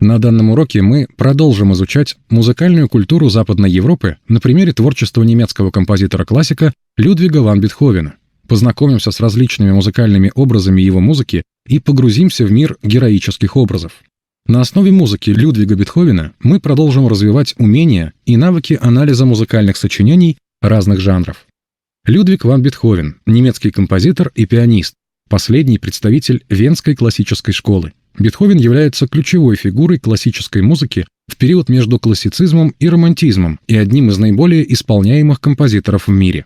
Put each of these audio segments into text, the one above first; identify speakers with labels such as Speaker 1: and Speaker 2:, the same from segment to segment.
Speaker 1: На данном уроке мы продолжим изучать музыкальную культуру Западной Европы на примере творчества немецкого композитора-классика Людвига ван Бетховена. Познакомимся с различными музыкальными образами его музыки и погрузимся в мир героических образов. На основе музыки Людвига Бетховена мы продолжим развивать умения и навыки анализа музыкальных сочинений разных жанров. Людвиг ван Бетховен – немецкий композитор и пианист, последний представитель Венской классической школы. Бетховен является ключевой фигурой классической музыки в период между классицизмом и романтизмом и одним из наиболее исполняемых композиторов в мире.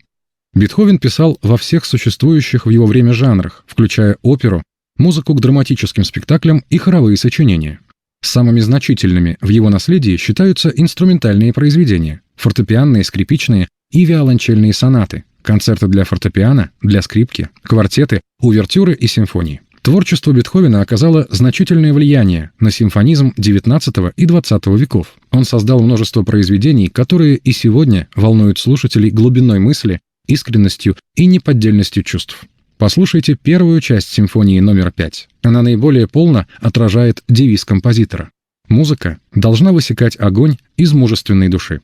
Speaker 1: Бетховен писал во всех существующих в его время жанрах, включая оперу, музыку к драматическим спектаклям и хоровые сочинения. Самыми значительными в его наследии считаются инструментальные произведения, фортепианные, скрипичные и виолончельные сонаты, концерты для фортепиано, для скрипки, квартеты, увертюры и симфонии. Творчество Бетховена оказало значительное влияние на симфонизм XIX и XX веков. Он создал множество произведений, которые и сегодня волнуют слушателей глубиной мысли, искренностью и неподдельностью чувств. Послушайте первую часть симфонии номер 5. Она наиболее полно отражает девиз композитора. Музыка должна высекать огонь из мужественной души.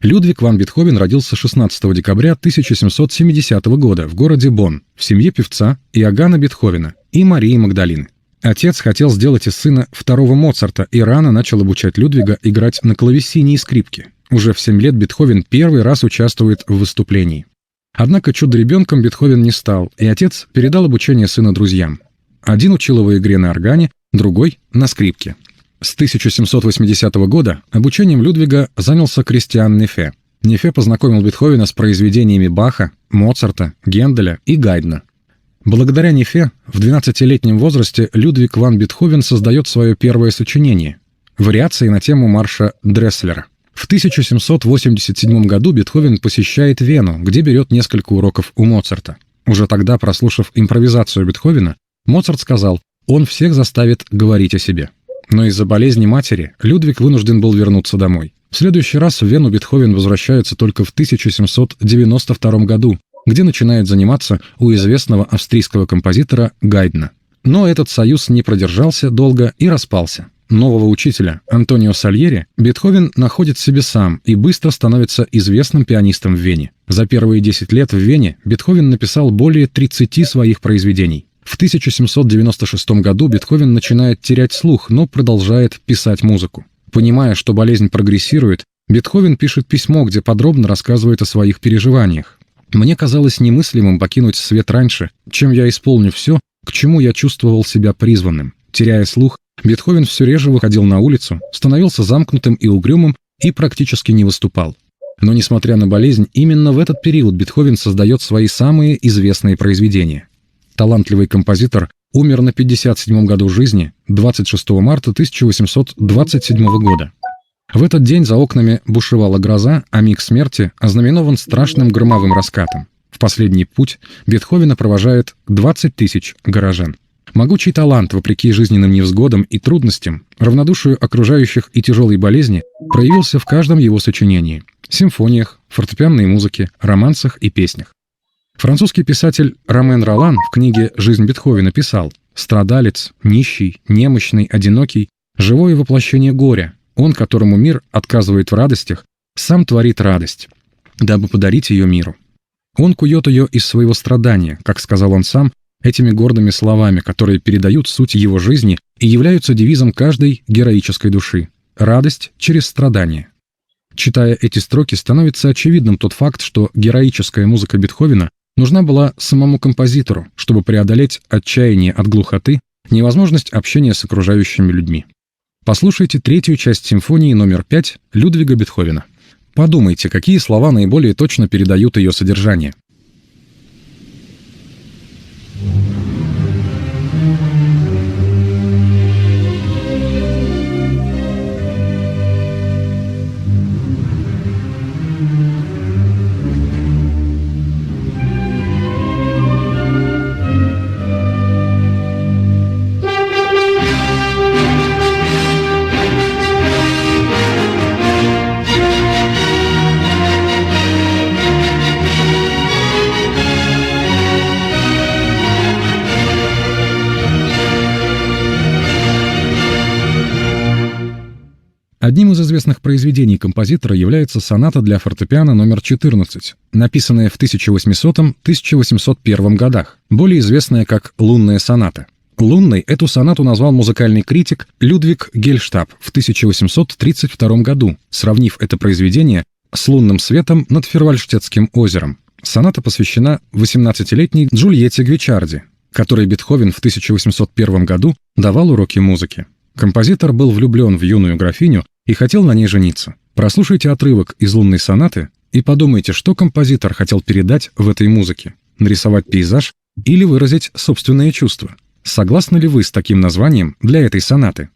Speaker 1: Людвиг ван Бетховен родился 16 декабря 1770 года в городе Бонн в семье певца Иоганна Бетховена и Марии Магдалины. Отец хотел сделать из сына второго Моцарта и рано начал обучать Людвига играть на клавесине и скрипке. Уже в 7 лет Бетховен первый раз участвует в выступлении. Однако чудо-ребенком Бетховен не стал, и отец передал обучение сына друзьям. Один учил его игре на органе, другой — на скрипке. С 1780 года обучением Людвига занялся Кристиан Нефе. Нефе познакомил Бетховена с произведениями Баха, Моцарта, Генделя и Гайдна. Благодаря Нефе в 12-летнем возрасте Людвиг ван Бетховен создает свое первое сочинение — вариации на тему марша Дресслера. В 1787 году Бетховен посещает Вену, где берет несколько уроков у Моцарта. Уже тогда, прослушав импровизацию Бетховена, Моцарт сказал: «Он всех заставит говорить о себе». Но из-за болезни матери Людвиг вынужден был вернуться домой. В следующий раз в Вену Бетховен возвращается только в 1792 году, где начинает заниматься у известного австрийского композитора Гайдна. Но этот союз не продержался долго и распался. Нового учителя, Антонио Сальери, Бетховен находит себе сам и быстро становится известным пианистом в Вене. За первые 10 лет в Вене Бетховен написал более 30 своих произведений. В 1796 году Бетховен начинает терять слух, но продолжает писать музыку. Понимая, что болезнь прогрессирует, Бетховен пишет письмо, где подробно рассказывает о своих переживаниях. «Мне казалось немыслимым покинуть свет раньше, чем я исполню все, к чему я чувствовал себя призванным. Теряя слух, Бетховен все реже выходил на улицу, становился замкнутым и угрюмым и практически не выступал. Но, несмотря на болезнь, именно в этот период Бетховен создает свои самые известные произведения. Талантливый композитор умер на 57-м году жизни 26 марта 1827 года. В этот день за окнами бушевала гроза, а миг смерти ознаменован страшным громовым раскатом. В последний путь Бетховена провожает 20 тысяч горожан. Могучий талант, вопреки жизненным невзгодам и трудностям, равнодушию окружающих и тяжелой болезни, проявился в каждом его сочинении – симфониях, фортепианной музыке, романсах и песнях. Французский писатель Ромен Ролан в книге «Жизнь Бетховена» писал: «Страдалец, нищий, немощный, одинокий, живое воплощение горя, он, которому мир отказывает в радостях, сам творит радость, дабы подарить ее миру. Он кует ее из своего страдания, как сказал он сам, этими гордыми словами, которые передают суть его жизни и являются девизом каждой героической души – радость через страдание». Читая эти строки, становится очевидным тот факт, что героическая музыка Бетховена нужна была самому композитору, чтобы преодолеть отчаяние от глухоты, невозможность общения с окружающими людьми. Послушайте третью часть симфонии номер 5 Людвига Бетховена. Подумайте, какие слова наиболее точно передают ее содержание. Одним из известных произведений композитора является соната для фортепиано номер 14, написанная в 1800-1801 годах, более известная как «Лунная соната». Лунной эту сонату назвал музыкальный критик Людвиг Гельштаб в 1832 году, сравнив это произведение с лунным светом над Фирвальштетским озером. Соната посвящена 18-летней Джульетте Гвичарди, которой Бетховен в 1801 году давал уроки музыки. Композитор был влюблен в юную графиню и хотел на ней жениться. Прослушайте отрывок из «Лунной сонаты» и подумайте, что композитор хотел передать в этой музыке – нарисовать пейзаж или выразить собственные чувства. Согласны ли вы с таким названием для этой сонаты?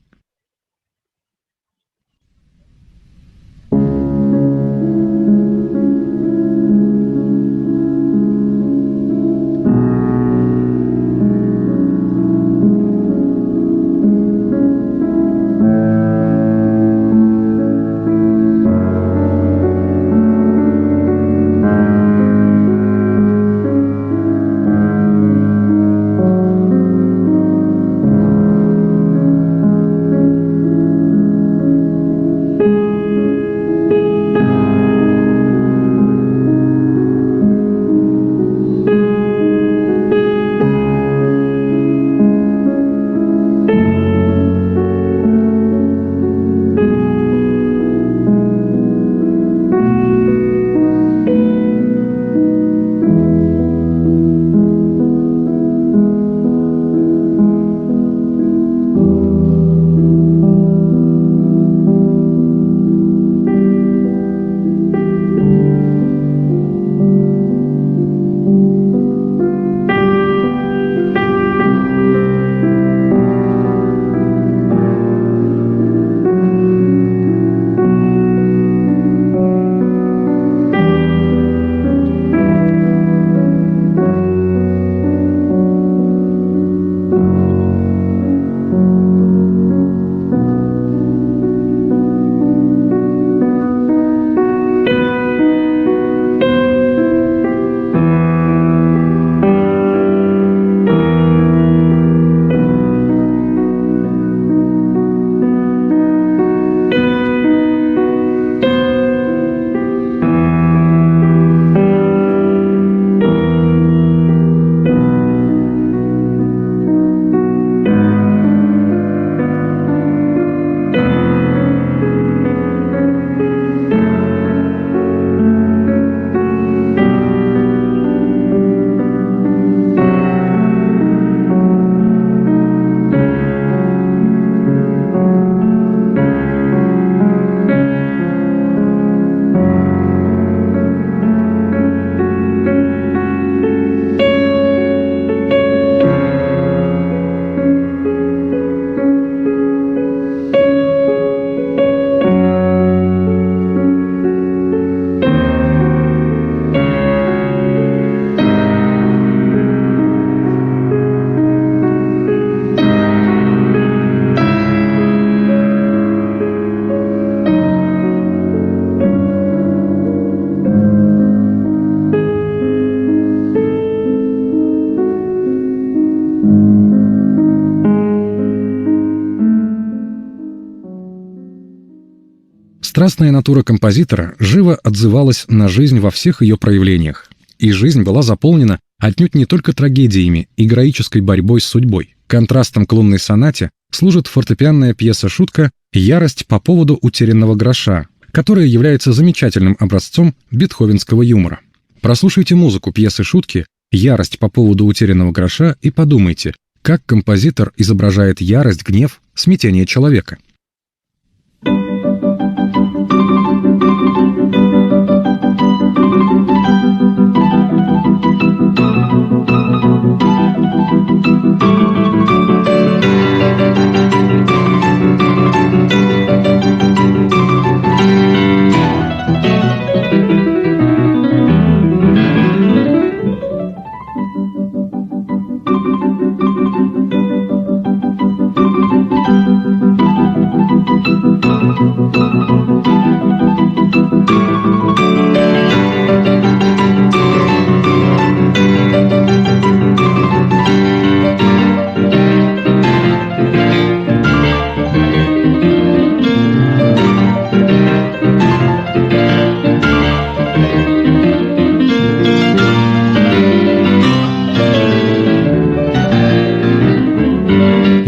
Speaker 1: Страстная натура композитора живо отзывалась на жизнь во всех ее проявлениях. И жизнь была заполнена отнюдь не только трагедиями и героической борьбой с судьбой. Контрастом к лунной сонате служит фортепианная пьеса-шутка «Ярость по поводу утерянного гроша», которая является замечательным образцом бетховенского юмора. Прослушайте музыку пьесы-шутки «Ярость по поводу утерянного гроша» и подумайте, как композитор изображает ярость, гнев, смятение человека.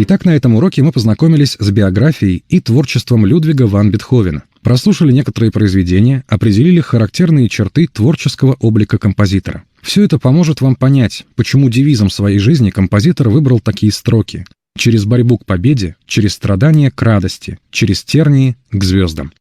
Speaker 1: Итак, на этом уроке мы познакомились с биографией и творчеством Людвига ван Бетховена, прослушали некоторые произведения, определили характерные черты творческого облика композитора. Все это поможет вам понять, почему девизом своей жизни композитор выбрал такие строки: «Через борьбу к победе, через страдания к радости, через тернии к звездам».